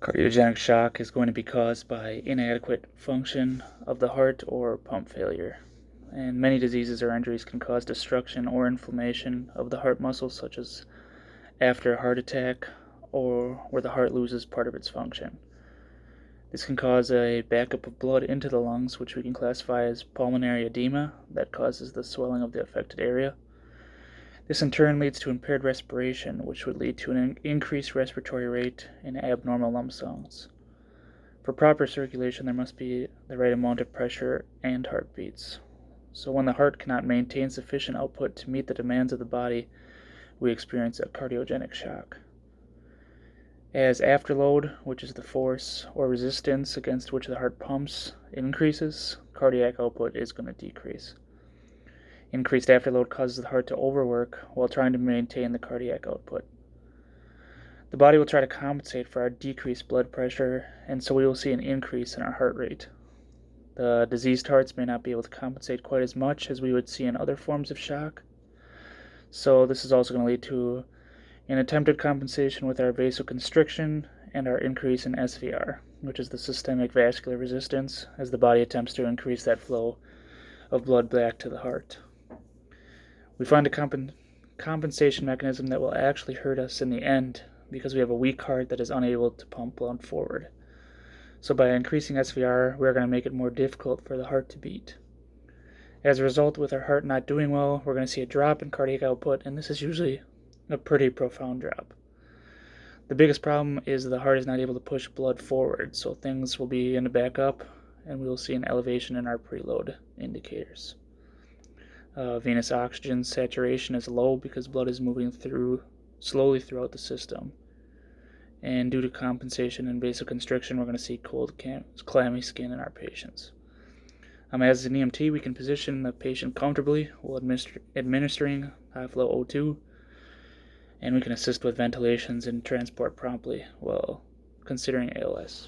Cardiogenic shock is going to be caused by inadequate function of the heart or pump failure. And many diseases or injuries can cause destruction or inflammation of the heart muscles, such as after a heart attack or where the heart loses part of its function. This can cause a backup of blood into the lungs, which we can classify as pulmonary edema, that causes the swelling of the affected area. This in turn leads to impaired respiration, which would lead to an increased respiratory rate and abnormal lung sounds. For proper circulation, there must be the right amount of pressure and heartbeats. So when the heart cannot maintain sufficient output to meet the demands of the body, we experience a cardiogenic shock. As afterload, which is the force or resistance against which the heart pumps, increases, cardiac output is going to decrease. Increased afterload causes the heart to overwork while trying to maintain the cardiac output. The body will try to compensate for our decreased blood pressure, and so we will see an increase in our heart rate. The diseased hearts may not be able to compensate quite as much as we would see in other forms of shock. So this is also going to lead to an attempted compensation with our vasoconstriction and our increase in SVR, which is the systemic vascular resistance, as the body attempts to increase that flow of blood back to the heart. We find a compensation mechanism that will actually hurt us in the end because we have a weak heart that is unable to pump blood forward. So by increasing SVR, we're going to make it more difficult for the heart to beat. As a result, with our heart not doing well, we're going to see a drop in cardiac output, and this is usually a pretty profound drop. The biggest problem is the heart is not able to push blood forward, so things will begin to back up, and we will see an elevation in our preload indicators. Venous oxygen saturation is low because blood is moving slowly throughout the system. And due to compensation and vasoconstriction, we're going to see cold, clammy skin in our patients. As an EMT, we can position the patient comfortably while administering high-flow O2, and we can assist with ventilations and transport promptly while considering ALS.